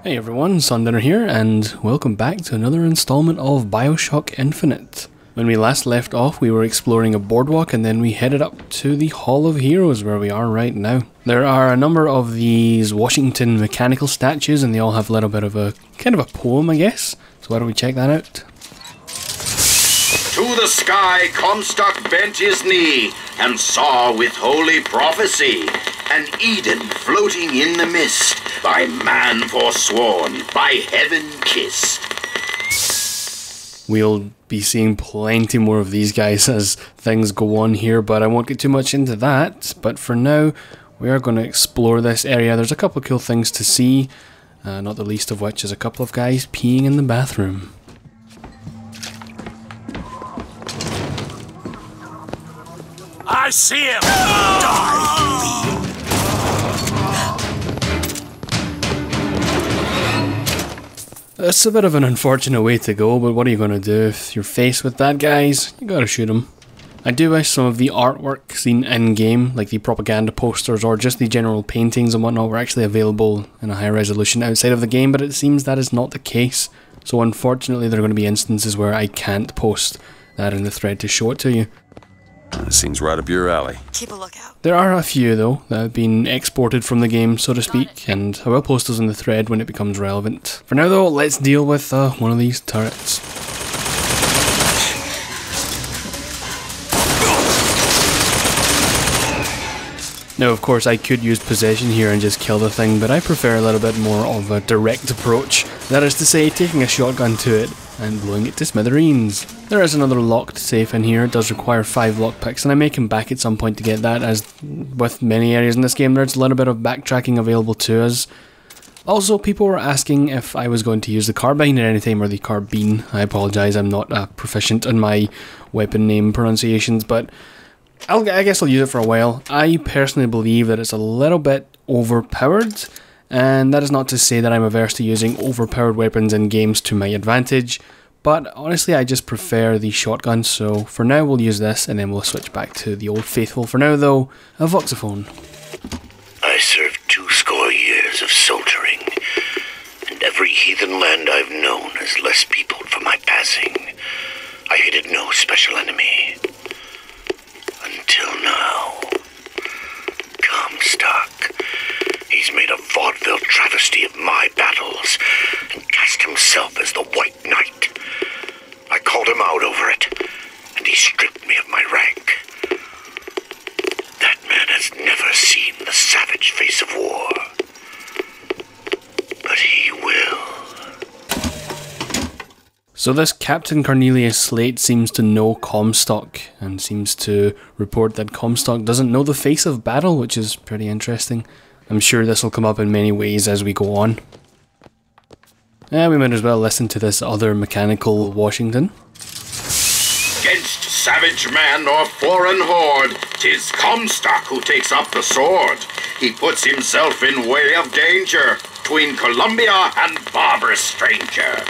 Hey everyone, Sundowner here, and welcome back to another installment of BioShock Infinite. When we last left off, we were exploring a boardwalk and then we headed up to the Hall of Heroes where we are right now. There are a number of these Washington mechanical statues and they all have a little bit of a kind of a poem, I guess. So why don't we check that out? To the sky Comstock bent his knee and saw with holy prophecy an Eden floating in the mist, by man forsworn, by heaven kissed. We'll be seeing plenty more of these guys as things go on here, but I won't get too much into that. But for now, we are going to explore this area. There's a couple of cool things to see, not the least of which is a couple of guys peeing in the bathroom. I see him! Die! It's a bit of an unfortunate way to go, but what are you going to do if you're faced with that, guys? You gotta shoot him. I do wish some of the artwork seen in-game, like the propaganda posters or just the general paintings and whatnot, were actually available in a high resolution outside of the game, but it seems that is not the case. So unfortunately there are going to be instances where I can't post that in the thread to show it to you. This seems right up your alley. Keep a lookout. There are a few though that have been exported from the game, so to speak, and I will post those in the thread when it becomes relevant. For now though, let's deal with one of these turrets. Now of course I could use possession here and just kill the thing, but I prefer a little bit more of a direct approach. That is to say, taking a shotgun to it and blowing it to smithereens. There is another locked safe in here. It does require 5 lockpicks, and I may come back at some point to get that, as with many areas in this game there's a little bit of backtracking available to us. Also, people were asking if I was going to use the carbine at any time, or the carbine. I apologise, I'm not proficient in my weapon name pronunciations, but I guess I'll use it for a while. I personally believe that it's a little bit overpowered, and that is not to say that I'm averse to using overpowered weapons in games to my advantage, but honestly I just prefer the shotgun, so for now we'll use this and then we'll switch back to the old faithful. For now though, a voxophone. I served 20 years of soldiering, and every heathen land I've known is less peopled for my passing. I hated no special enemy. Until now. Comstock. He's made a vaudeville travesty of my battles and cast himself as the White Knight. I called him out over it, and he stripped me of my rank. That man has never seen the savage face of war. But he will. So this Captain Cornelius Slate seems to know Comstock, and seems to report that Comstock doesn't know the face of battle, which is pretty interesting. I'm sure this will come up in many ways as we go on. Yeah, we might as well listen to this other mechanical Washington. Against savage man or foreign horde, 'tis Comstock who takes up the sword. He puts himself in way of danger, 'tween Columbia and barbarous stranger.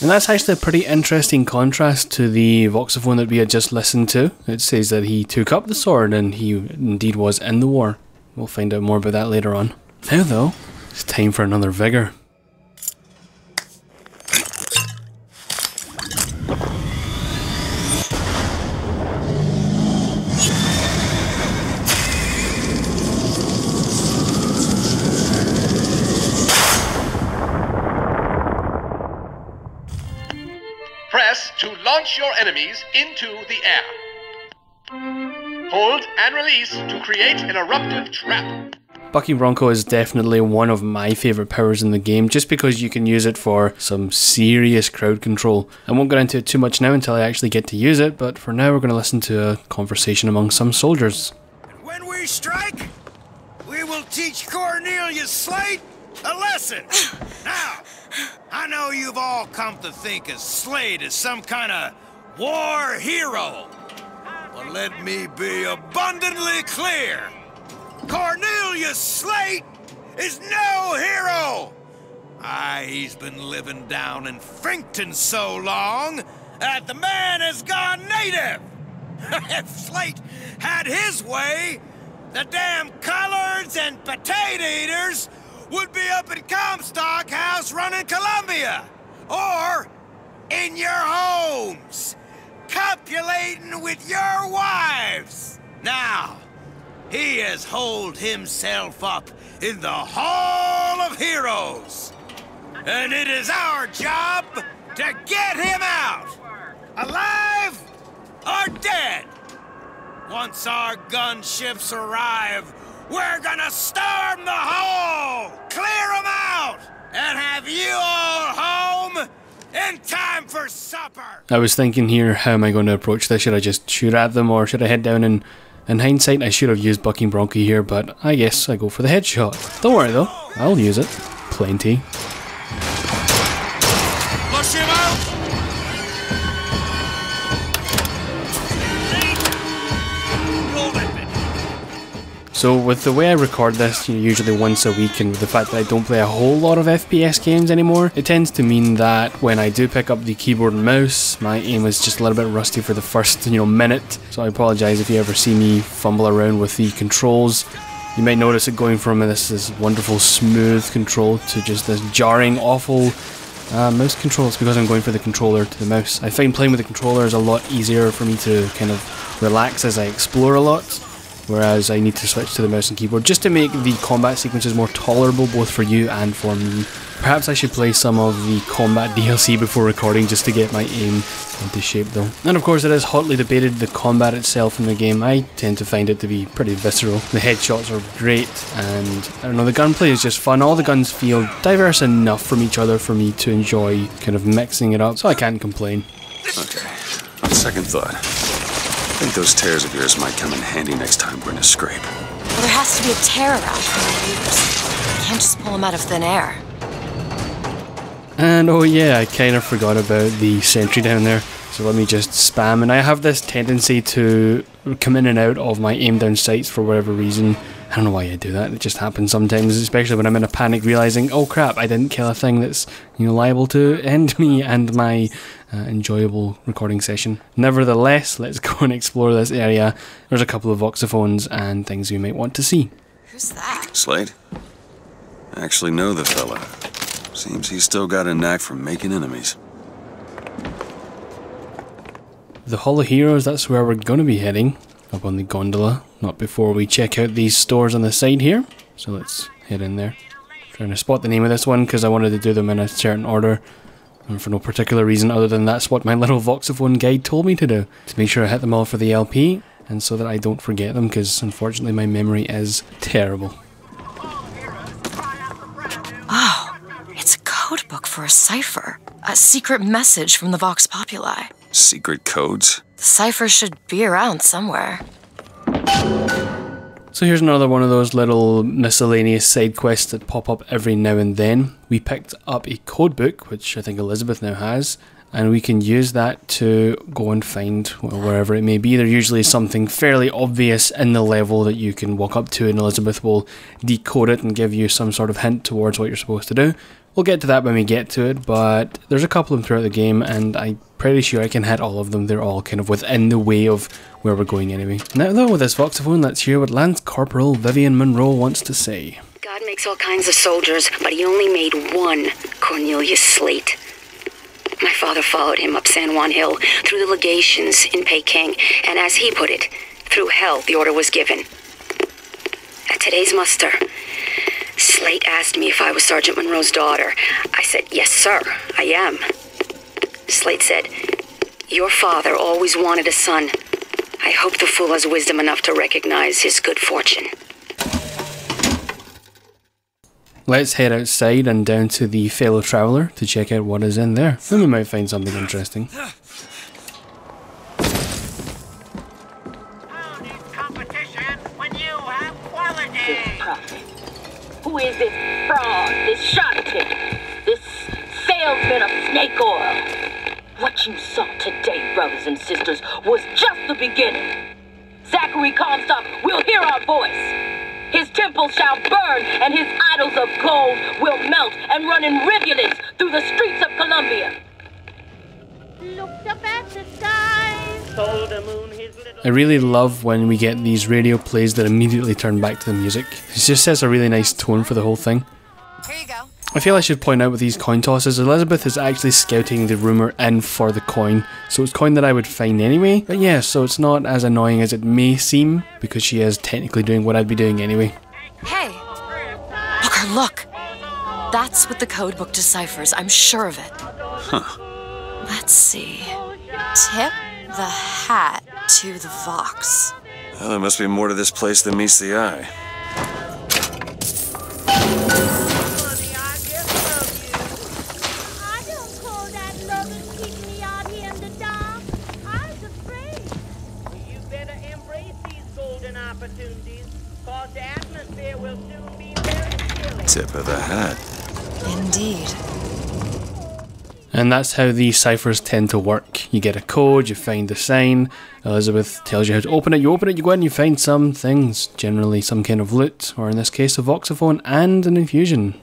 And that's actually a pretty interesting contrast to the voxophone that we had just listened to. It says that he took up the sword and he indeed was in the war. We'll find out more about that later on. Now though, it's time for another vigor. Press to launch your enemies into the air. Hold and release to create an eruptive trap. Bucky Bronco is definitely one of my favourite powers in the game, just because you can use it for some serious crowd control. I won't get into it too much now until I actually get to use it, but for now we're going to listen to a conversation among some soldiers. When we strike, we will teach Cornelius Slate a lesson. Now, I know you've all come to think of Slate as some kind of war hero. But let me be abundantly clear. Cornelius Slate is no hero. He's been living down in Frankton so long that the man has gone native. If Slate had his way, the damn collards and potato eaters would be up at Comstock House running Columbia. Or in your homes, copulating with your wives. Now, he has holed himself up in the Hall of Heroes. And it is our job to get him out, alive or dead. Once our gunships arrive, we're gonna storm the hall, clear them out, and have you all home in time for supper. I was thinking here, how am I going to approach this? Should I just shoot at them, or should I head down and... In hindsight, I should have used Bucking Bronchi here, but I guess I go for the headshot. Don't worry though, I'll use it. Plenty. Flush him out! So with the way I record this, usually once a week, and with the fact that I don't play a whole lot of FPS games anymore, it tends to mean that when I do pick up the keyboard and mouse, my aim is just a little bit rusty for the first, minute. So I apologise if you ever see me fumble around with the controls. You might notice it going from this wonderful smooth control to just this jarring, awful mouse control. It's because I'm going for the controller to the mouse. I find playing with the controller is a lot easier for me to kind of relax as I explore a lot, whereas I need to switch to the mouse and keyboard just to make the combat sequences more tolerable both for you and for me. Perhaps I should play some of the combat DLC before recording just to get my aim into shape though. And of course it is hotly debated, the combat itself in the game. I tend to find it to be pretty visceral. The headshots are great, and I don't know, the gunplay is just fun. All the guns feel diverse enough from each other for me to enjoy kind of mixing it up, so I can't complain. Okay, on second thought, I think those tears of yours might come in handy next time we're in a scrape. Well, there has to be a tear around for my ears. You can't just pull them out of thin air. And oh yeah, I kind of forgot about the sentry down there, so let me just spam. And I have this tendency to come in and out of my aim down sights for whatever reason. I don't know why I do that, it just happens sometimes, especially when I'm in a panic realising, oh crap, I didn't kill a thing that's liable to end me and my enjoyable recording session. Nevertheless, let's go and explore this area. There's a couple of voxophones and things you might want to see. Who's that? Slade? I actually know the fella. Seems he's still got a knack for making enemies. The Hall of Heroes, that's where we're going to be heading. Up on the gondola. Not before we check out these stores on the side here. So let's head in there. Trying to spot the name of this one because I wanted to do them in a certain order. And for no particular reason other than that's what my little voxophone guide told me to do. To make sure I hit them all for the LP. And so that I don't forget them, because unfortunately my memory is terrible. Oh, it's a code book for a cipher. A secret message from the Vox Populi. Secret codes? The cipher should be around somewhere. So here's another one of those little miscellaneous side quests that pop up every now and then. We picked up a code book, which I think Elizabeth now has, and we can use that to go and find wherever it may be. There's usually something fairly obvious in the level that you can walk up to, and Elizabeth will decode it and give you some sort of hint towards what you're supposed to do. We'll get to that when we get to it, but there's a couple of them throughout the game, and I'm pretty sure I can hit all of them. They're all kind of within the way of where we're going anyway. Now though, with this voxophone, let's hear what Lance Corporal Vivian Monroe wants to say. God makes all kinds of soldiers, but he only made one Cornelius Slate. My father followed him up San Juan Hill, through the legations in Peking, and as he put it, through hell the order was given. At today's muster, Slate asked me if I was Sergeant Monroe's daughter. I said, yes, sir, I am. Slate said, your father always wanted a son. I hope the fool has wisdom enough to recognize his good fortune. Let's head outside and down to the fellow traveller to check out what is in there. And we might find something interesting. Who is this fraud, this charlatan, this salesman of snake oil? What you saw today, brothers and sisters, was just the beginning. Zachary Comstock will hear our voice. His temple shall burn, and his idols of gold will melt and run in rivulets through the streets of Columbia. Looked up at the sky, told the moon his little... I really love when we get these radio plays that immediately turn back to the music. It just sets a really nice tone for the whole thing. I feel I should point out with these coin tosses, Elizabeth is actually scouting the rumour in for the coin, so it's coin that I would find anyway. But yeah, so it's not as annoying as it may seem, because she is technically doing what I'd be doing anyway. Hey! Booker, look! That's what the codebook deciphers, I'm sure of it. Huh. Let's see. Tip the hat to the Vox. Well, there must be more to this place than meets the eye. Tip of the hat. Indeed. And that's how these ciphers tend to work. You get a code, you find the sign, Elizabeth tells you how to open it, you go in, you find some things, generally some kind of loot, or in this case a voxophone and an infusion.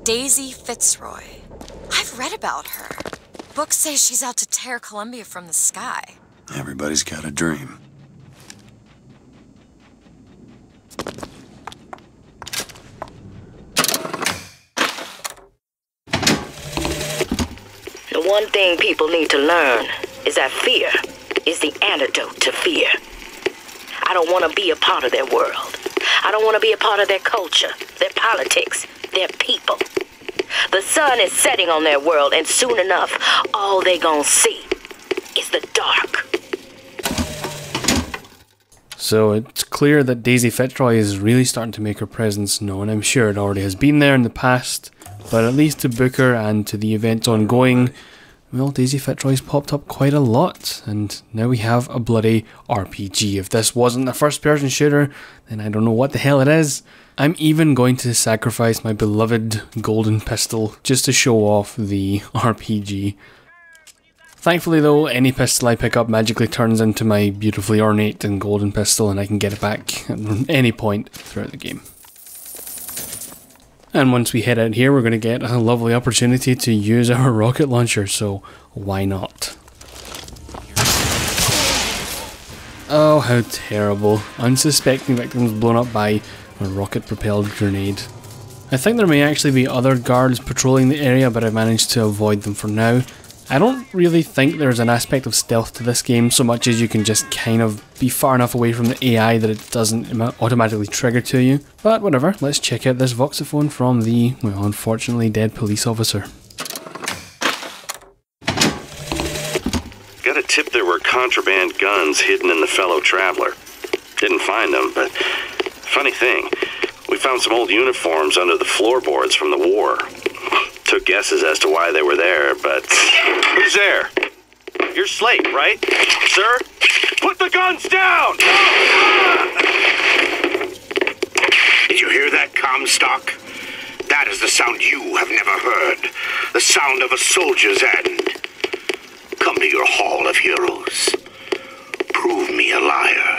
Daisy Fitzroy. I've read about her. Books say she's out to tear Columbia from the sky. Everybody's got a dream. The one thing people need to learn is that fear is the antidote to fear. I don't want to be a part of their world. I don't want to be a part of their culture, their politics, their people. The sun is setting on their world, and soon enough, all they gonna see is the dark. So it's clear that Daisy Fitzroy is really starting to make her presence known. I'm sure it already has been there in the past, but at least to Booker and to the events ongoing, well, Daisy Fitzroy's popped up quite a lot, and now we have a bloody RPG. If this wasn't a first-person shooter, then I don't know what the hell it is. I'm even going to sacrifice my beloved golden pistol just to show off the RPG. Thankfully though, any pistol I pick up magically turns into my beautifully ornate and golden pistol, and I can get it back at any point throughout the game. And once we head out here, we're going to get a lovely opportunity to use our rocket launcher, so why not? Oh, how terrible. Unsuspecting victims blown up by a rocket-propelled grenade. I think there may actually be other guards patrolling the area, but I've managed to avoid them for now. I don't really think there's an aspect of stealth to this game so much as you can just kind of be far enough away from the AI that it doesn't automatically trigger to you. But whatever, let's check out this voxophone from the, well, unfortunately dead police officer. Got a tip there were contraband guns hidden in the fellow traveler. Didn't find them, but funny thing, we found some old uniforms under the floorboards from the war. Took guesses as to why they were there, but... Who's there? You're Slate, right? Sir? Put the guns down! Did you hear that, Comstock? That is the sound you have never heard. The sound of a soldier's end. Come to your Hall of Heroes. Prove me a liar.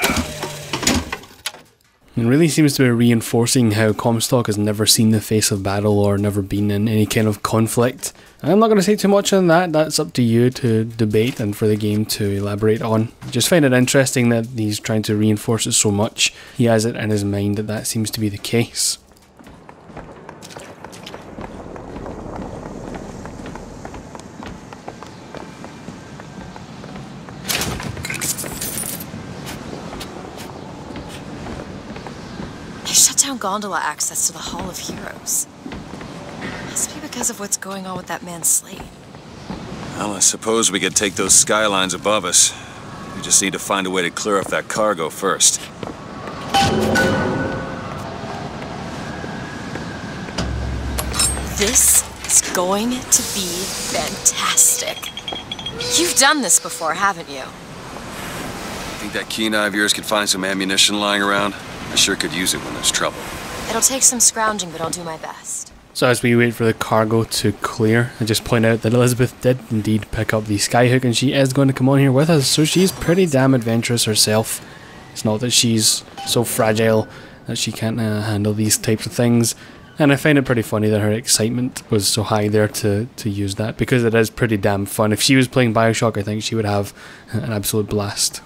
It really seems to be reinforcing how Comstock has never seen the face of battle or never been in any kind of conflict. I'm not going to say too much on that, that's up to you to debate and for the game to elaborate on. I just find it interesting that he's trying to reinforce it so much. He has it in his mind that that seems to be the case. Gondola access to the Hall of Heroes. Must be because of what's going on with that man Slate. Well, I suppose we could take those skylines above us. We just need to find a way to clear off that cargo first. This is going to be fantastic. You've done this before, haven't you? Think that keen eye of yours could find some ammunition lying around? I sure could use it when there's trouble. It'll take some scrounging, but I'll do my best. So as we wait for the cargo to clear, I just point out that Elizabeth did indeed pick up the skyhook, and she is going to come on here with us, so she's pretty damn adventurous herself. It's not that she's so fragile that she can't handle these types of things, and I find it pretty funny that her excitement was so high there to use that, because it is pretty damn fun. If she was playing BioShock, I think she would have an absolute blast.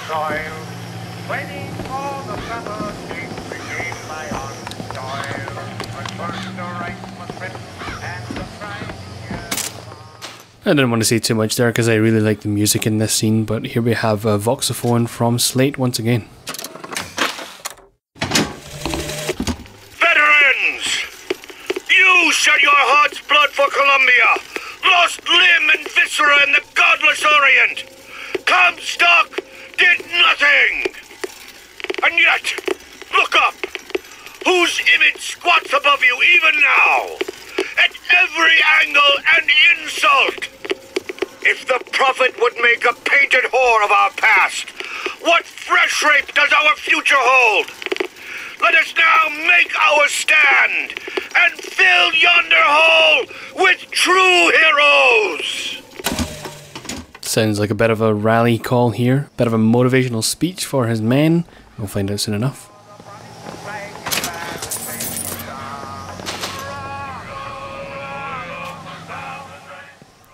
soil, waiting for the proper thing became my own soil. When first the right was written and the prime. I didn't want to say too much there because I really like the music in this scene, but here we have a voxophone from Slate once again. Veterans! You shed your heart's blood for Columbia, lost limb and viscera in the godless Orient. Comstock did nothing! And yet, look up! Whose image squats above you even now? At every angle and insult! If the prophet would make a painted whore of our past, what fresh rape does our future hold? Let us now make our stand and fill yonder hole with true heroes! Sounds like a bit of a rally call here, bit of a motivational speech for his men. We'll find out soon enough.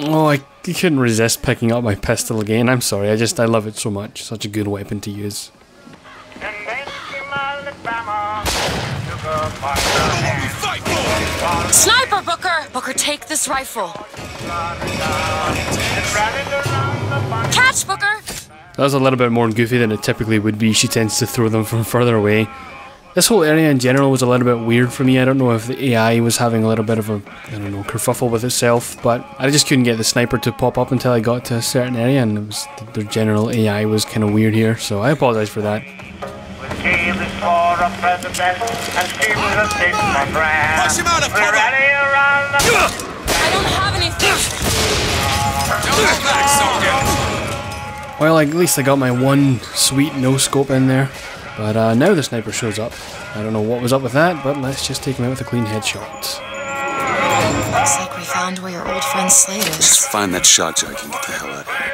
Oh, I couldn't resist picking up my pistol again. I'm sorry, I love it so much. Such a good weapon to use. Sniper, Booker! Booker, take this rifle. Catch, Booker! That was a little bit more goofy than it typically would be. She tends to throw them from further away. This whole area in general was a little bit weird for me. I don't know if the AI was having a little bit of a, kerfuffle with itself, but I just couldn't get the sniper to pop up until I got to a certain area, and it was, the general AI was kind of weird here, so I apologize for that. Push him out of cover! I don't have anything! Don't back, soldier! Well, at least I got my one sweet no-scope in there. But now the sniper shows up. I don't know what was up with that, but let's just take him out with a clean headshot. Looks like we found where your old friend Slate is. Just find that shot jockey and get the hell out of here.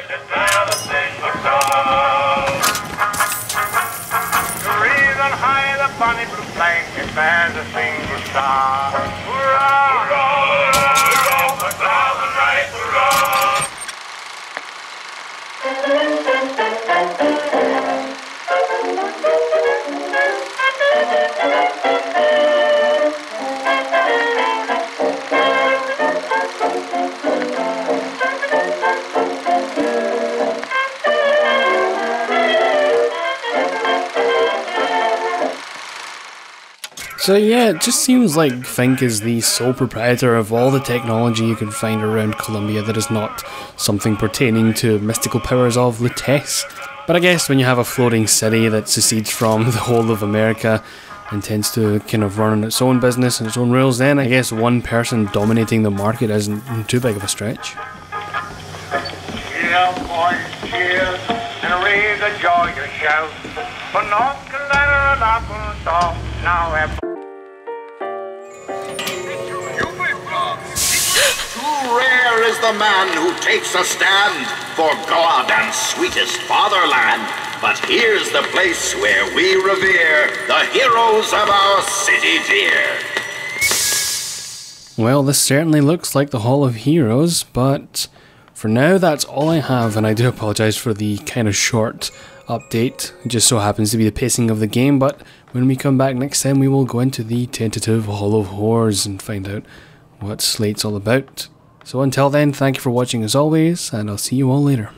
The reason high the bunny blue flag is as a single star. Hurrah! Hurrah! A thousand right, hurrah! So yeah, it just seems like Fink is the sole proprietor of all the technology you can find around Columbia that is not something pertaining to mystical powers of Lutece. But I guess when you have a floating city that secedes from the whole of America and tends to kind of run on its own business and its own rules, then I guess one person dominating the market isn't too big of a stretch. Cheer, boys, cheer, and raise a joyous shout. For North Carolina and Arkansas now have. Too rare is the man who takes a stand for God and sweetest fatherland. But here's the place where we revere the heroes of our city dear. Well, this certainly looks like the Hall of Heroes, but for now that's all I have, and I do apologise for the kind of short update. It just so happens to be the pacing of the game, but when we come back next time we will go into the tentative Hall of Horrors and find out what Slate's all about. So until then, thank you for watching as always, and I'll see you all later.